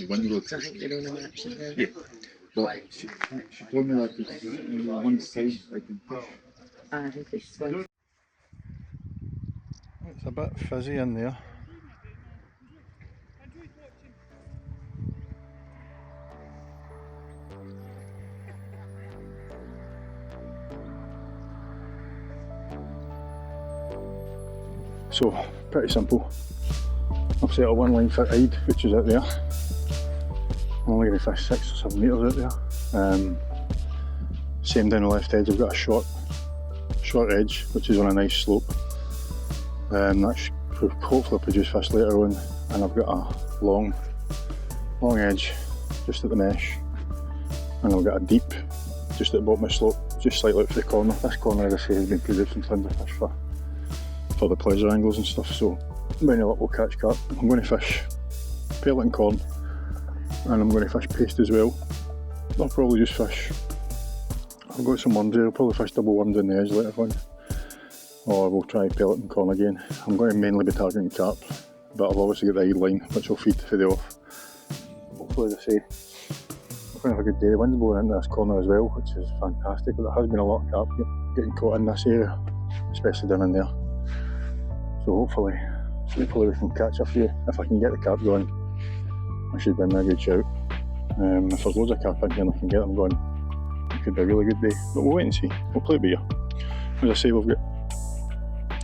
one road. I think you're on a match there. Yeah. But she told me that it's one side I can push. I think it's one. It's a bit fizzy in there. So, pretty simple. I've set a one line fit hide, which is out there. I'm only going to fish 6 or 7 metres out there. Same down the left edge, I've got a short edge, which is on a nice slope. That should hopefully produce fish later on. And I've got a long edge just at the mesh. And I've got a deep just at the bottom of the slope, just slightly out for the corner. This corner, as I say, has been producing tons of fish for the pleasure angles and stuff, so when any luck we'll catch carp. I'm going to fish Tarbolton corn and I'm going to fish paste as well. I'll probably just fish, I've got some worms there, I'll probably fish double worms on the edge later on, or we'll try Tarbolton corn again. I'm going to mainly be targeting carp, but I've obviously got the eye line which will feed for the off. Hopefully, as I say, we're going to have a good day. The wind's blowing into this corner as well, which is fantastic, but there has been a lot of carp getting caught in this area, especially down in there. So hopefully we can catch a few. If I can get the carp going, I should be in a good shout. If there's loads of carp in here and I can get them going, it could be a really good day. But we'll wait and see. Hopefully it'll be here. As I say, we've got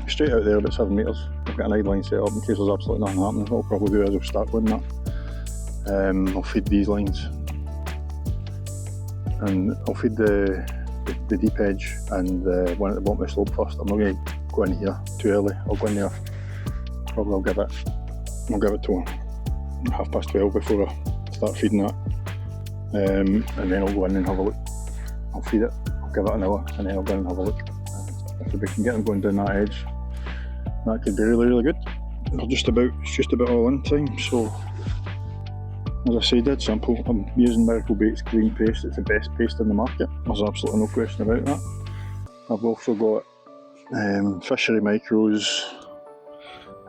straight out there about 7 metres. I've got an eye line set up in case there's absolutely nothing happening. What I'll probably do is I'll start with that. I'll feed these lines, and I'll feed the deep edge and the one at the bottom of the slope first. I'm not going to go in here too early. I'll go in there. Probably I'll give it to 12:30 before I start feeding that. And then I'll go in and have a look. I'll feed it, I'll give it an hour, and then I'll go in and have a look. If we can get them going down that edge, that could be really, really good. It's just about all in time. So, as I say, dead simple. I'm using Miracle Bait's green paste. It's the best paste in the market. There's absolutely no question about that. I've also got fishery micros.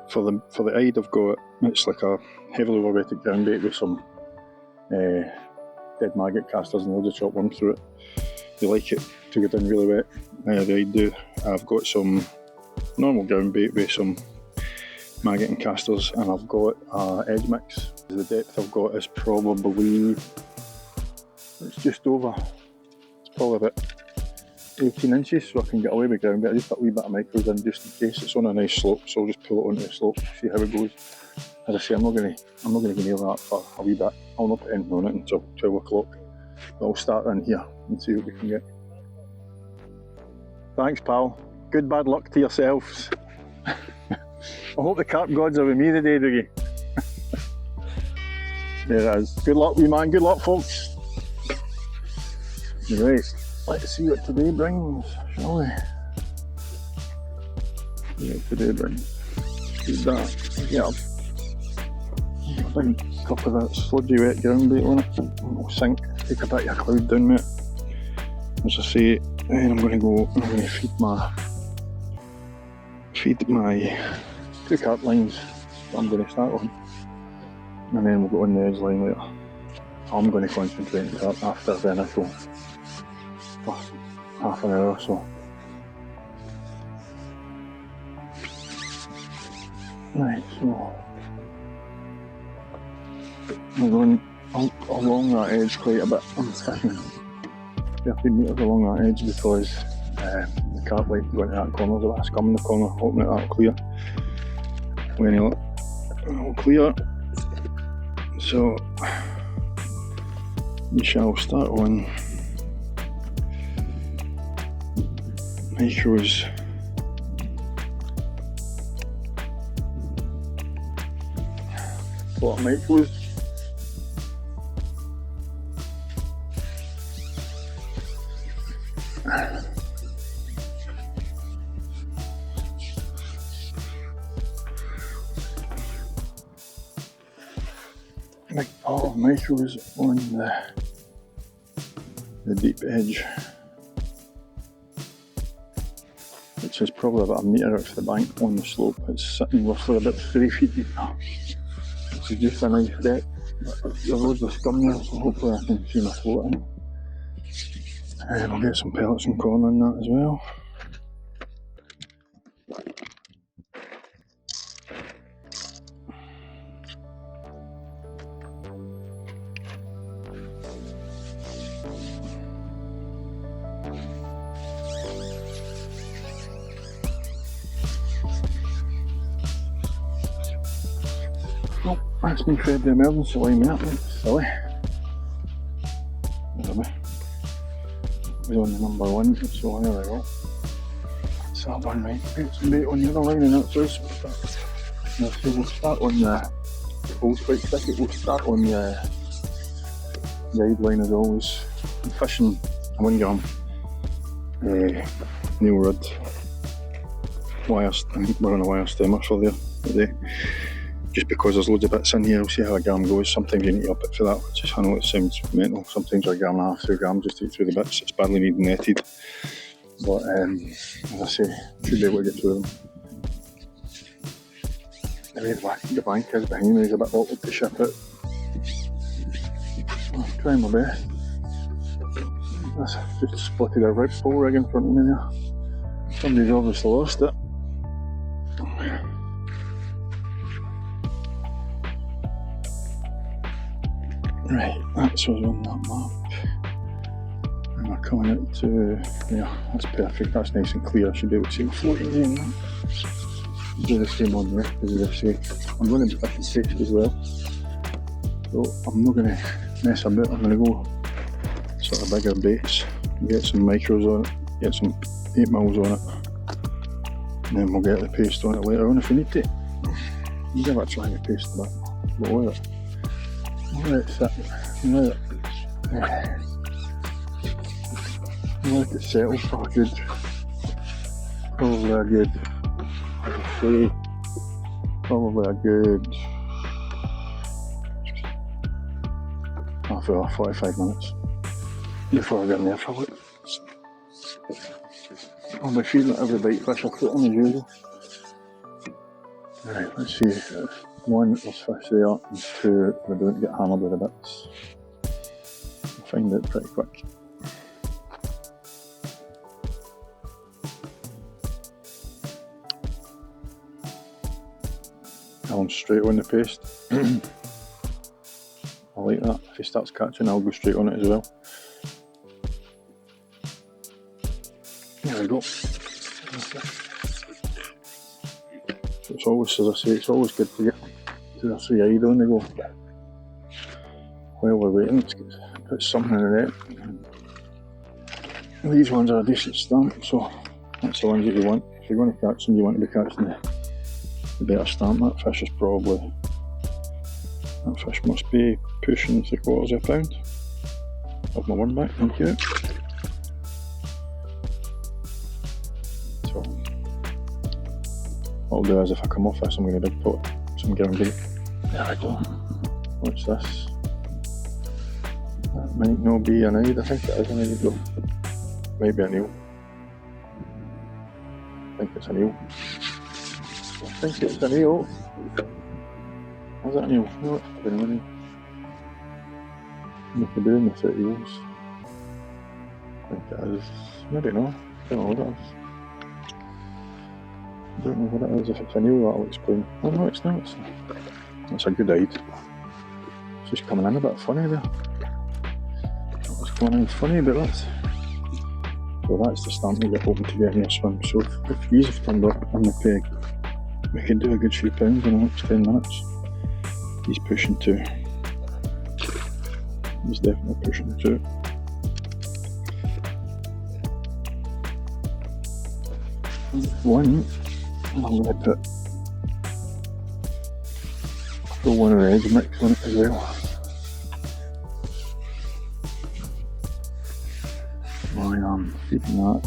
For the hide, I've got, it's like a heavily overweighted ground bait with some dead maggot casters and loads of chopped worms through it. They like it to get in really wet. The hide do. I've got some normal ground bait with some maggot and casters, and I've got edge mix. The depth I've got is probably, it's just over, it's probably about 18 inches, so I can get away with ground bait. I just put a wee bit of micros in just in case. It's on a nice slope, so I'll just pull it onto the slope, see how it goes. As I say, I'm not going to go near that for a wee bit. I'll not put anything on it until 12 o'clock. But I'll start in here and see what we can get. Thanks, pal. Good bad luck to yourselves. I hope the carp gods are with me today, Dougie. There it is. Good luck, wee man. Good luck, folks. Right, let's see what today brings, shall we? Yeah, today brings. Who's that? Yeah. A big cup of that sludgy wet ground bait on it. It'll sink. Take a bit of your cloud down, mate. As I say, then I'm going to feed my 2 carp lines that I'm going to start on. And then we'll go on the edge line later. I'm going to concentrate on carp after the initial first half an hour or so. Right, so I'm going along that edge quite a bit. I'm fishing 13 metres along that edge because the carp like to go into that corner. There's a bit of scum in the corner, hoping that that'll clear. When it'll clear, so we shall start on micros. What micros? Big pot of micros on the deep edge, which is probably about a metre out of the bank on the slope. It's sitting roughly about 3 feet deep now, which is just a nice depth. There's loads of scum there, so hopefully I can see my float in. And I'll get some pellets and corn in that as well. Well, that's me fed the emergency line up, silly. Anyway, we're on the number 1, so there we go. That's that one, right. Get some bait on the other line and that's us. Now, so we'll start on the old spike ticket, we'll start on the guide line as always. I'm fishing a 1 gram Neil Rudd wire, I think we're on a wire stemmer for there today. Just because there's loads of bits in here, we'll see how a gram goes. Sometimes you need to up it for that, which is, I know it sounds mental. Sometimes a gram and a half, 2 grams just to get through the bits. It's badly needed netted. But as I say, should be able to get through them. Anyway, the bank is behind me, he's a bit awkward to ship it. I'm trying my best. That's just splitted a rig pole rig in front of me there. Somebody's obviously lost it. Right, that's us on that map. And we're coming out to, yeah, that's perfect, that's nice and clear. I should be able to see the floating in that. Do the same on there, because as I say, I'm going to be fishing safe as well. So I'm not going to mess about, I'm going to go sort of bigger baits, get some micros on it, get some 8mm on it, and then we'll get the paste on it later on if we need to. You give it a try to paste a bit, but with it. Let it sit, let it settle for a good, probably a good, I'd say, probably a good half hour, 45 minutes before I get in there for it. I'll be feeding it every bite fish I put on as usual. Right, let's see. 1, there's fish there, and 2, we don't get hammered with the bits. I'll find out pretty quick. I'm straight on the paste. I like that. If he starts catching, I'll go straight on it as well. There we go. So it's always, as I say, it's always good to get 2 or 3 eyed on the go. While we're waiting, let's put something in the net. These ones are a decent stamp, so that's the ones that you want. If you're going to catch them, you want to be catching the better stamp. That fish is probably, that fish must be pushing 3/4 pound. Have my one back, thank you. So, what I'll do is if I come off this, I'm going to big pot some given bait. There we go. What's this? That might not be an eyed, I think it is an eyed though. Maybe an eel. I think it's an eel. I think it's an eel. Is it an eel? No, it's been an eel. What are doing with it, eels? I think it is. Maybe not. I don't know what it is. I don't know what it is. If it's an eel, that'll explain. Oh no, it's not. That's a good eyed. It's just coming in a bit funny there. What's going in funny about that? So that's the stamp we get hoping to get in your swim. So if these have turned up on the peg, we can do a good few pounds in the next 10 minutes. He's pushing 2. He's definitely pushing 2. One, I'm going to throw one of the egg mix on it as well. I am keeping that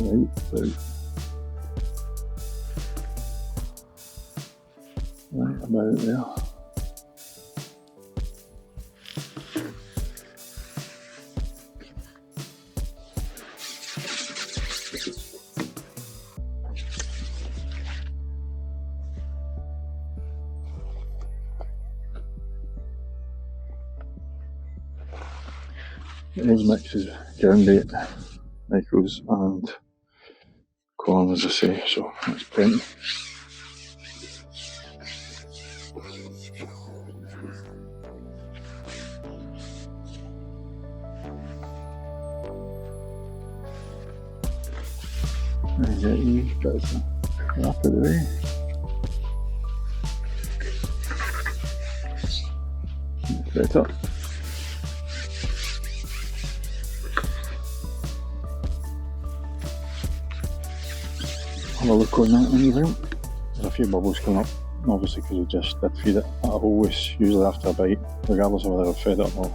right about there. These mixes ground bait, micros and corn, as I say, so that's plenty. And get you got the crap out of the way. Better. Have a look on that anyway. There's a few bubbles coming up, obviously because we just did feed it. I always, usually after a bite, regardless of whether I've fed it or not,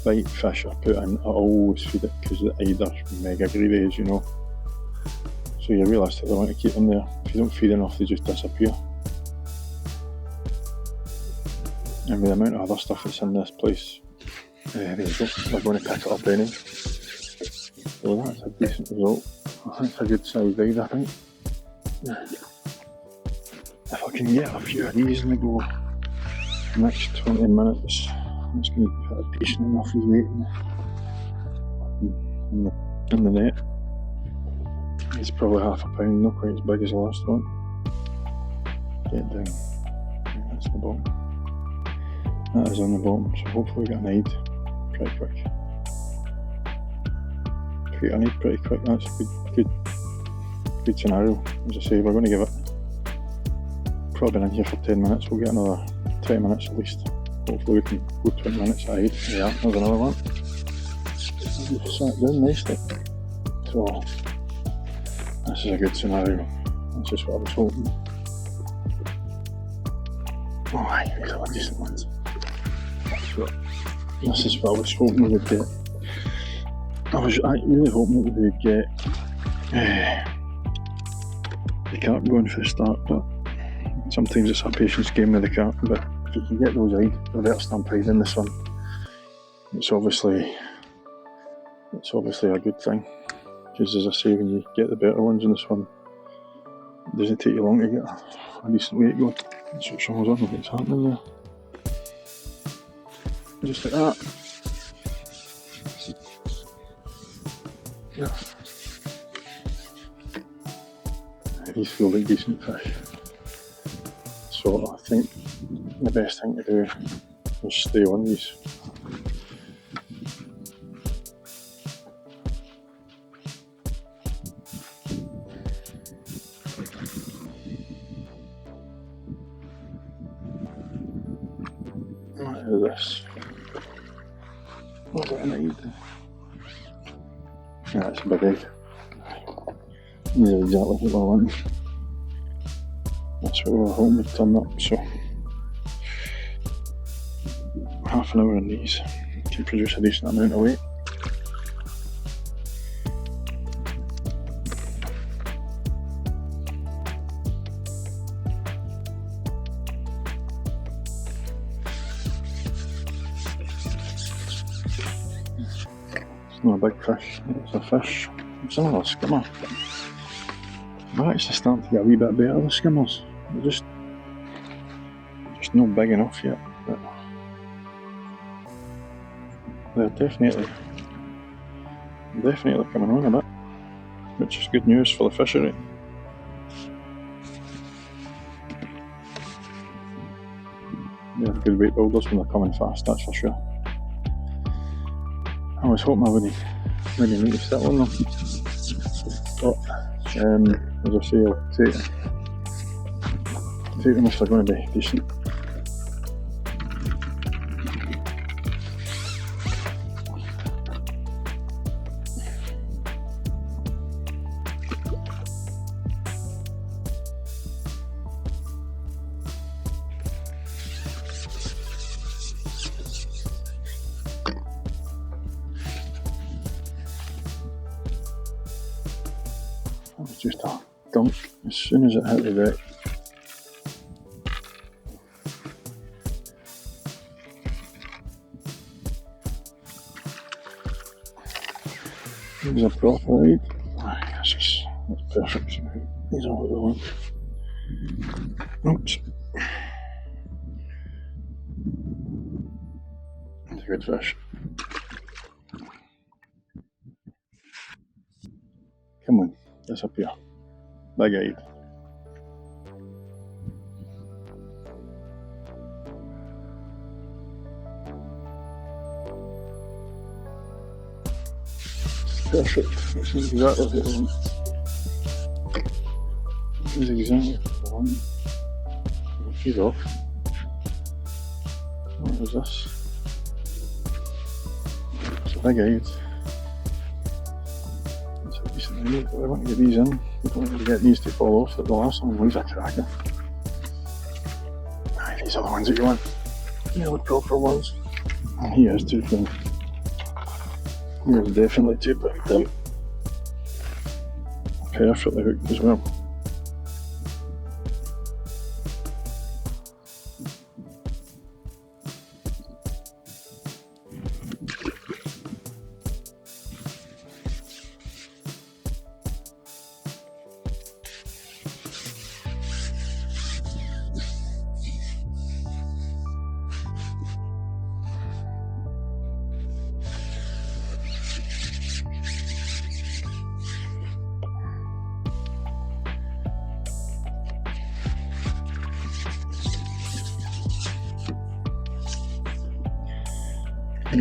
bite fish I put in, I always feed it because the eyes are mega greedy, as you know. So you realistically want to keep them there. If you don't feed enough, they just disappear. And with the amount of other stuff that's in this place, there you go, we're going to pick it up anyway. So that's a decent result. That's a good size bite, I think. If I can get a few of these in the go next 20 minutes, it's going to put a decent enough weight in the net. It's probably half a pound, not quite as big as the last one. Get down. Yeah, that's the bottom. That is on the bottom, so hopefully we get an eyed pretty quick. If we get an eyed pretty quick, that's a good scenario. As I say, we're going to give it probably been in here for 10 minutes, we'll get another 20 minutes at least. Hopefully we can go 20 minutes ahead. Yeah, there's another one. Just sat down nicely. So this is a good scenario. That's just what I was hoping. Oh aye, these are decent ones. So this is what I was hoping we would get. I was really hoping that we would get the carp going for a start, but sometimes it's a patience game with the carp. But if you can get those eyed, they're better stamp eyed in this one. It's obviously a good thing. Because as I say, when you get the better ones in this one, it doesn't take you long to get a decent weight going. That's what shows on what's happening there. Just like that. Yeah. These feel like decent fish. So I think the best thing to do is stay on these. What is this? What an egg. Yeah, that's a big egg. These are exactly what I want. That's what we were hoping would turn up, so half an hour on these can produce a decent amount of weight. It's not a big fish, it's a fish. It's another skimmer. I'm actually starting to get a wee bit better with skimmers. They're just not big enough yet, but they're definitely coming on a bit, which is good news for the fishery. They're good weight builders when they're coming fast, that's for sure. I was hoping I wouldn't maybe need to sit on them, but as I say, I'll take them if they're going to be decent. That was just a dunk as soon as it hit the deck. These are proper egg. That's perfect. These are what we want. Oops. It's a good fish. disappear. Big eyed. Perfect. That's exactly what I want. That's exactly what I want. She's off. What was this? It's a big eyed. It's a decent eyed, but I want to get these in. We don't want to get these to fall off, but the last one leaves a cracker. Aye, these are the ones that you want. They're the proper ones. And he is too thin. He is definitely too big. Perfectly hooked as well.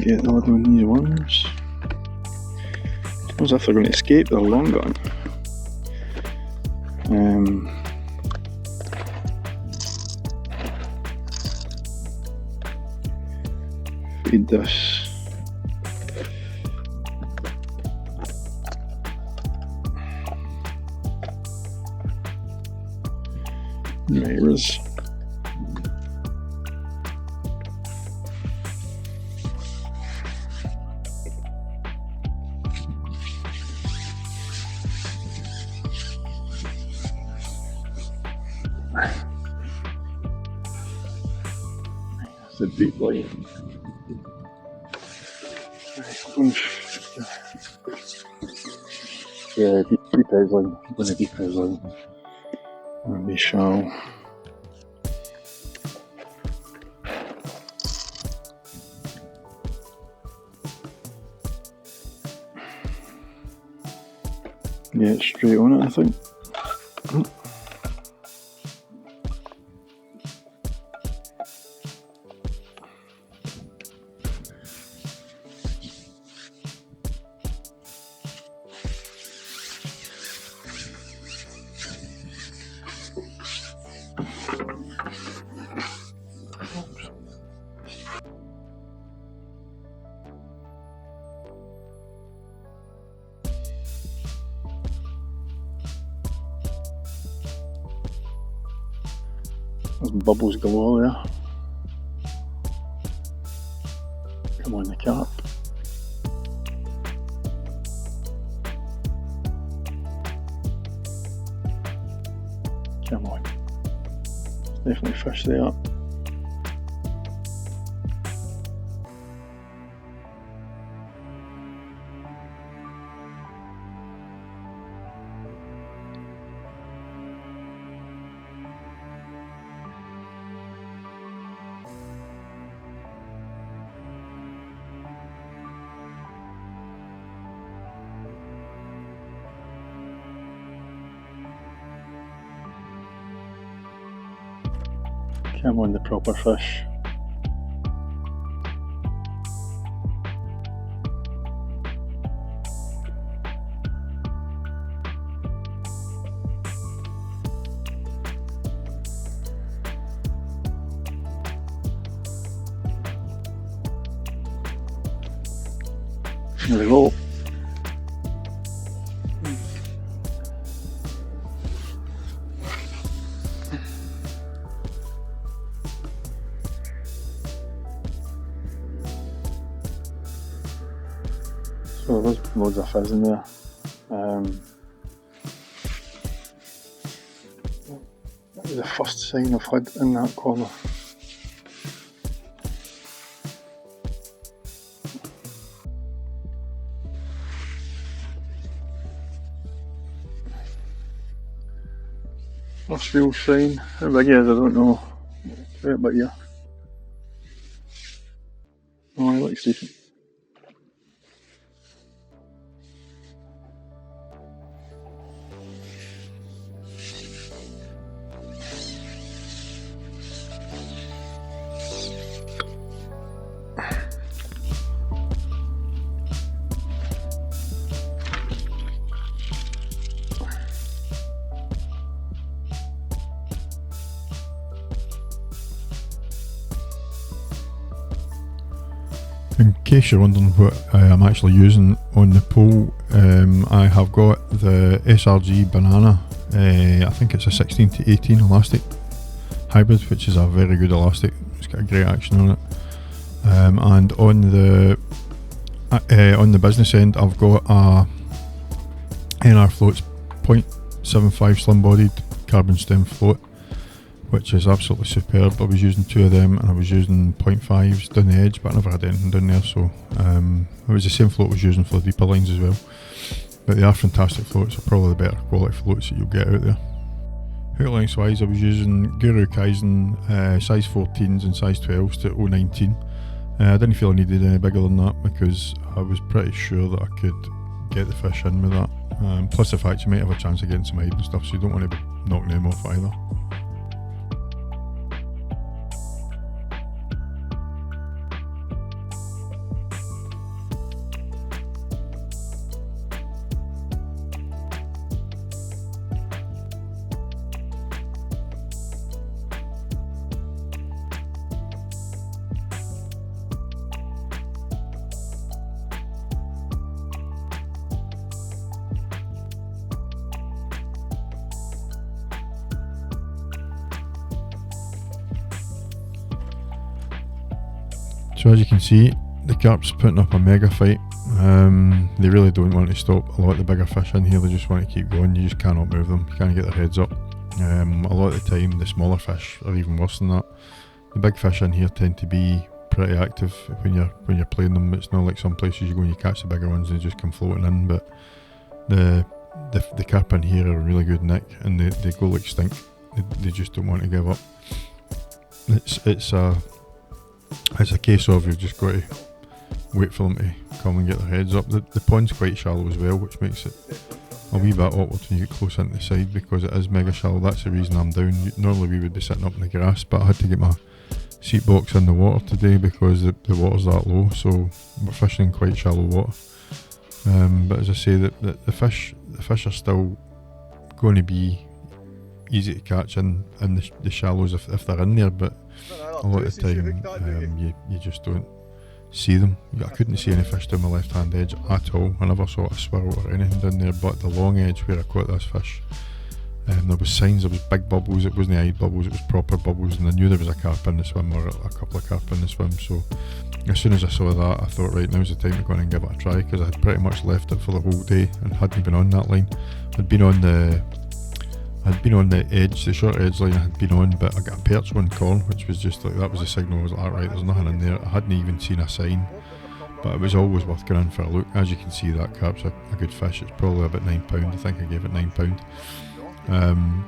Get the other one, these ones. As if they're going to escape, they're long gone. Feed this. Mirrors. The deep light. Yeah, deep as line. I'm going to deep as line. And we shall get straight on it, I think. There's bubbles galore there. Come on, the carp. Come on. Definitely fish there. Come on, the proper fish. There we go. So there's loads of fizz in there. That was the first sign I've had in that corner. First real sign. How big he is, I don't know. Right, but yeah. Oh, he looks decent. case you're wondering what I'm actually using on the pole, I have got the SRG Banana. I think it's a 16 to 18 elastic hybrid, which is a very good elastic. It's got a great action on it. And on the business end, I've got a NR Floats 0.75 slim bodied carbon stem float, which is absolutely superb. I was using 2 of them, and I was using 0.5s down the edge, but I never had anything down there, so it was the same float I was using for the deeper lines as well. But they are fantastic floats, are probably the better quality floats that you'll get out there. Hook lengths wise, I was using Guru Kaizen size 14s and size 12s to 019. I didn't feel I needed any bigger than that because I was pretty sure that I could get the fish in with that. Plus the fact you might have a chance of getting some hide and stuff, so you don't want to be knocking them off either. So as you can see, the carp's putting up a mega fight. They really don't want to stop a lot of the bigger fish in here, they just want to keep going. You just cannot move them, you can't get their heads up. A lot of the time the smaller fish are even worse than that. The big fish in here tend to be pretty active when you're playing them. It's not like some places you go and you catch the bigger ones and they just come floating in, but the carp in here are a really good nick, and they go like stink. They just don't want to give up. It's a case of you've just got to wait for them to come and get their heads up. The pond's quite shallow as well, which makes it a wee bit awkward when you get close into the side because it is mega shallow. That's the reason I'm down. Normally we would be sitting up in the grass, but I had to get my seat box in the water today because the water's that low, so we're fishing in quite shallow water. But as I say, the fish are still going to be easy to catch in the shallows if they're in there, but a lot of the time you just don't see them. I couldn't see any fish down my left hand edge at all. I never saw a swirl or anything down there, but the long edge where I caught this fish, there was signs, there was big bubbles. It wasn't eye bubbles, it was proper bubbles, and I knew there was a carp in the swim or a couple of carp in the swim. So as soon as I saw that, I thought, right, now's the time to go in and give it a try, because I had pretty much left it for the whole day and hadn't been on that line. I'd been on the edge, the short edge line I had been on, but I got a perch one corn, which was just like, that was the signal. I was like, right, there's nothing in there. I hadn't even seen a sign, but it was always worth going in for a look. As you can see, that carp's a good fish. It's probably about £9. I think I gave it £9.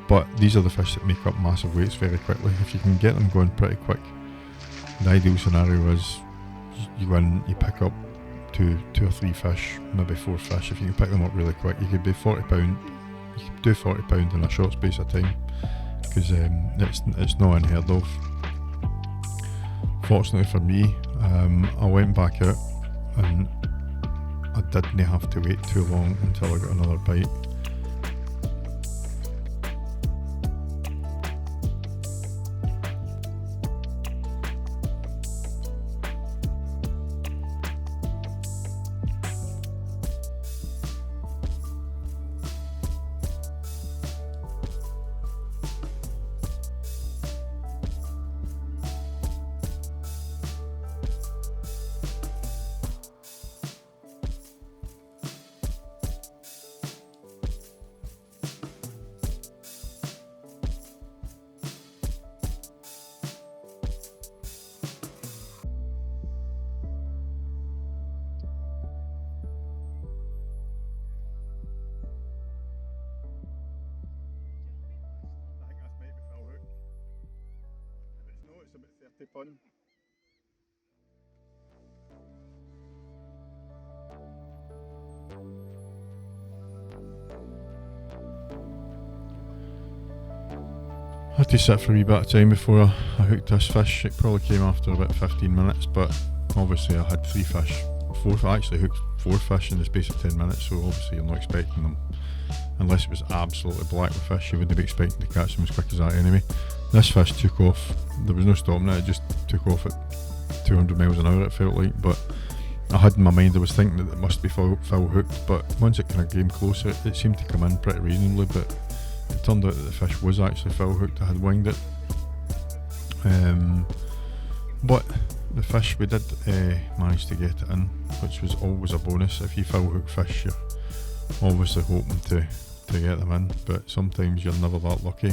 But these are the fish that make up massive weights very quickly. If you can get them going pretty quick, the ideal scenario is you go in, you pick up two or three fish, maybe 4 fish. If you can pick them up really quick, you could be £40. You can do £40 in a short space of time, because it's not unheard of. Fortunately for me, I went back out and I didn't have to wait too long until I got another bite. Pun. I had to sit for a wee bit of time before I hooked this fish. It probably came after about 15 minutes, but obviously I had 3 fish. I actually hooked 4 fish in the space of 10 minutes, so obviously you're not expecting them, unless it was absolutely black with fish, you wouldn't be expecting to catch them as quick as that anyway. This fish took off, there was no stopping it, it just took off at 200 miles an hour it felt like, but I had in my mind, I was thinking that it must be foul hooked, but once it kind of came closer, it seemed to come in pretty reasonably, but it turned out that the fish was actually foul hooked. I had winged it. But the fish, we did manage to get it in, which was always a bonus. If you foul hook fish, you're obviously hoping to get them in, but sometimes you're never that lucky.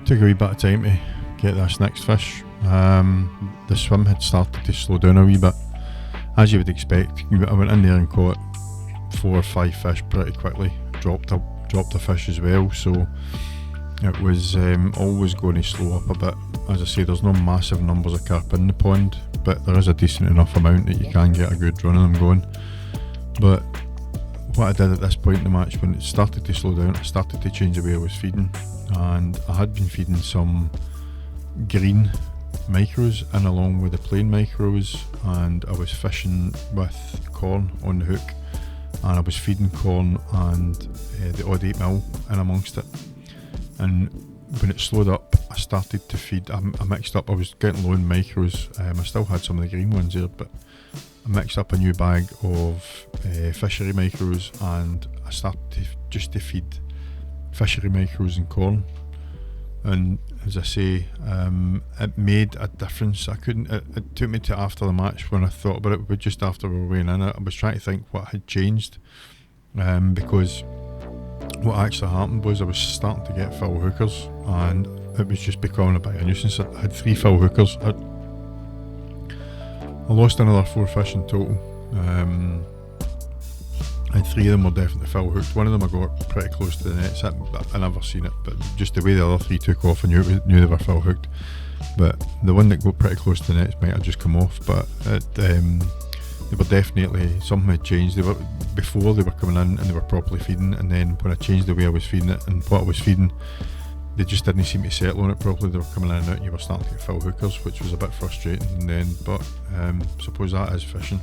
Took a wee bit of time to get this next fish. The swim had started to slow down a wee bit, as you would expect. I went in there and caught 4 or 5 fish pretty quickly. Dropped a fish as well, so it was always going to slow up a bit. As I say, there's no massive numbers of carp in the pond, but there is a decent enough amount that you can get a good run of them going. But what I did at this point in the match, when it started to slow down, I started to change the way I was feeding, and I had been feeding some green micros in along with the plain micros, and I was fishing with corn on the hook, and I was feeding corn and the odd 8mm in amongst it. And when it slowed up, I started to feed, I mixed up, I was getting low in micros. I still had some of the green ones there, but I mixed up a new bag of fishery micros, and I started to feed fishery micros and corn. And as I say, it made a difference. It took me to after the match when I thought about it, but just after we were weighing in it, I was trying to think what had changed, because what actually happened was I was starting to get foul hookers, and it was just becoming a bit of a nuisance. I had 3 foul hookers. I lost another 4 fish in total, and 3 of them were definitely foul hooked. One of them I got pretty close to the nets. I never seen it, but just the way the other 3 took off, I knew they were foul hooked. But the one that got pretty close to the nets might have just come off, but they were definitely, something had changed. Before they were coming in and they were properly feeding, and then when I changed the way I was feeding it and what I was feeding, they just didn't seem to settle on it properly. They were coming in and out and you were starting to get full hookers, which was a bit frustrating in the end, but suppose that is fishing.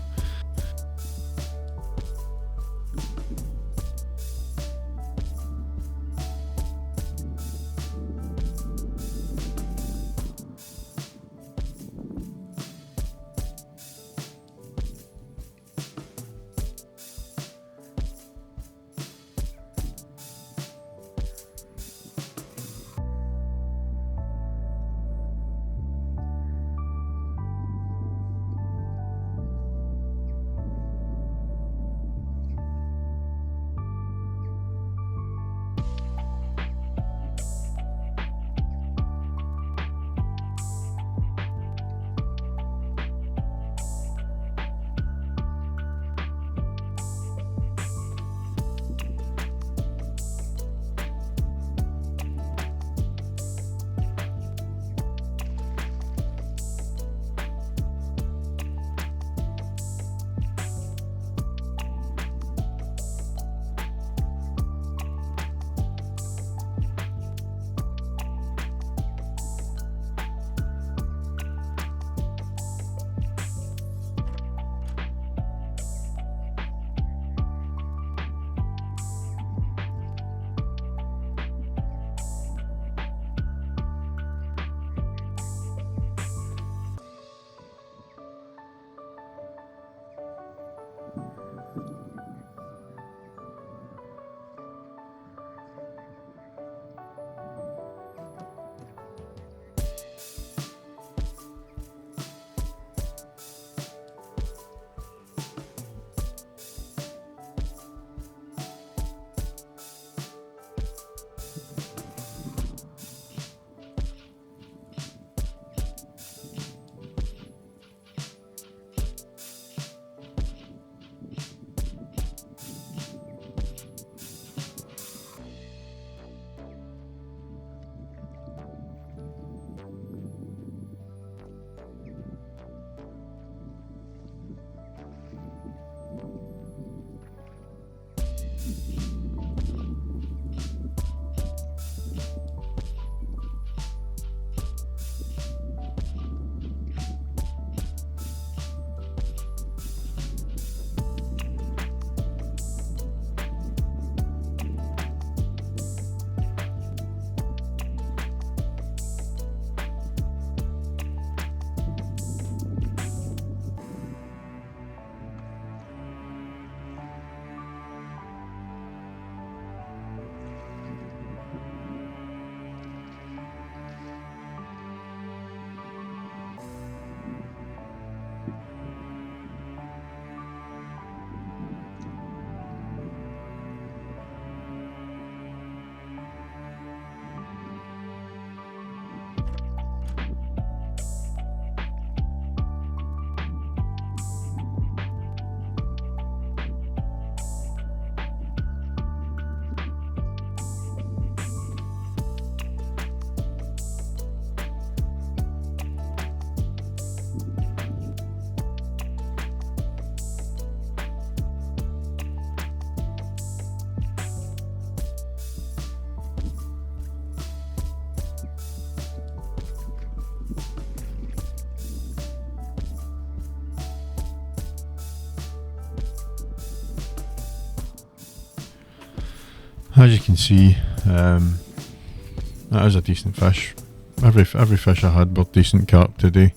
As you can see, that is a decent fish. Every fish I had were decent carp today.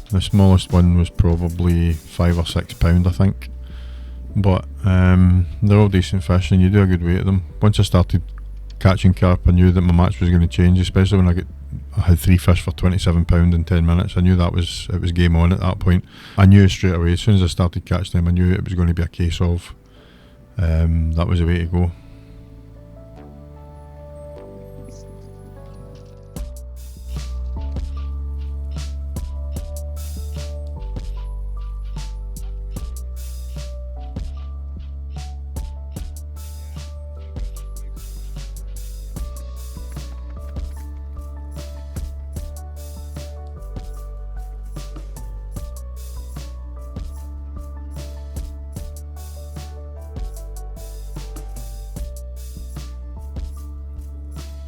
The smallest one was probably £5 or £6, I think. But they're all decent fish and you do a good weight at them. Once I started catching carp, I knew that my match was going to change, especially when I had 3 fish for £27 in 10 minutes. I knew it was game on at that point. I knew straight away, as soon as I started catching them, I knew it was going to be a case of that was the way to go.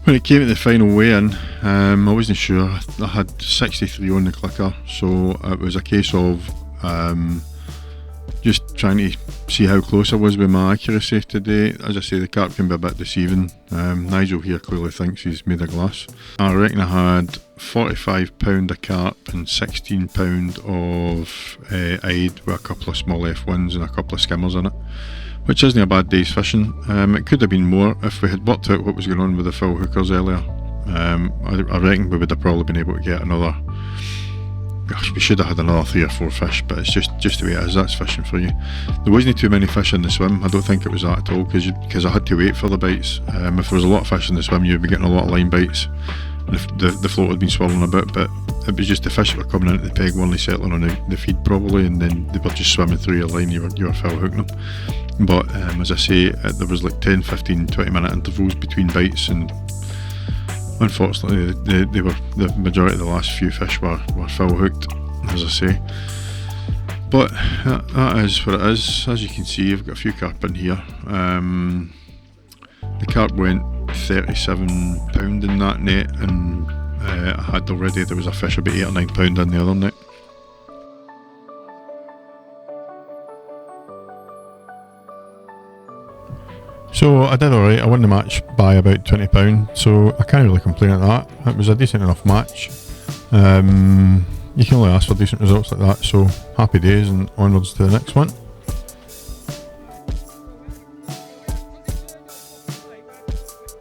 When it came to the final weigh-in, I wasn't sure. I had 63 on the clicker, so it was a case of just trying to see how close I was with my accuracy today. As I say, the carp can be a bit deceiving. Nigel here clearly thinks he's made of glass. I reckon I had 45 pound of carp and 16 pound of eyed with a couple of small F1s and a couple of skimmers in it, which isn't a bad day's fishing. It could have been more if we had worked out what was going on with the fill hookers earlier. I reckon we would have probably been able to get another. Gosh, we should have had another 3 or 4 fish, but it's just the way it is. That's fishing for you. There wasn't too many fish in the swim. I don't think it was that at all, because I had to wait for the bites. If there was a lot of fish in the swim, you'd be getting a lot of line bites, and the float had been swirling a bit. But it was just the fish that were coming into the peg, only settling on the feed probably, and then they were just swimming through your line. You were foul hooking them. But as I say, there was like 10, 15, 20 minute intervals between bites, and unfortunately they were the majority of the last few fish were foul hooked, as I say. But that is what it is. As you can see, I've got a few carp in here. The carp went 37 pound in that net, and I had already, there was a fish about 8 or 9 pound in the other net. So I did alright. I won the match by about £20, so I can't really complain at that. It was a decent enough match. You can only ask for decent results like that, so happy days and onwards to the next one.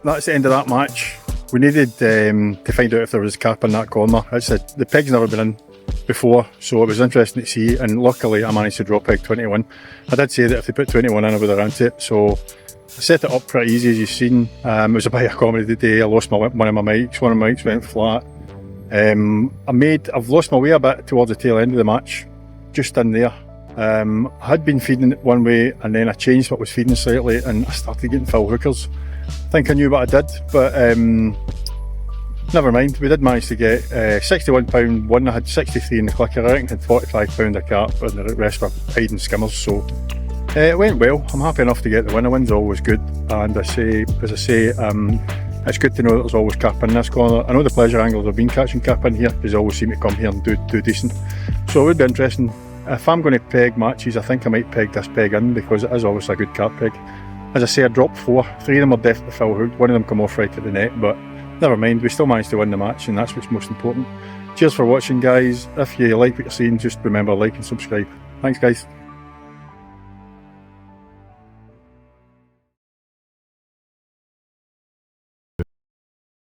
That's the end of that match. We needed to find out if there was carp in that corner. As I said, the peg's never been in before, so it was interesting to see, and luckily I managed to draw peg 21. I did say that if they put 21 in I would have ranked it, so I set it up pretty easy, as you've seen. It was a bit of a comedy today. I lost one of my mics. One of my mics went flat. I've lost my way a bit towards the tail end of the match, just in there. I had been feeding it one way, and then I changed what was feeding slightly, and I started getting full hookers. I think I knew what I did, but never mind. We did manage to get £61 one. I had 63 in the clicker. I reckon I had £45 of carp, and the rest were eyed and skimmers. So it went well. I'm happy enough to get the win. A win's always good, and as I say, it's good to know that there's always carp in this corner. I know the pleasure anglers have been catching carp in here, because they always seem to come here and do decent. So it would be interesting. If I'm going to peg matches, I think I might peg this peg in, because it is obviously a good carp peg. As I say, I dropped 4. 3 of them are definitely full hooked. One of them come off right at the net, but never mind. We still managed to win the match, and that's what's most important. Cheers for watching, guys. If you like what you're seeing, just remember, like and subscribe. Thanks, guys.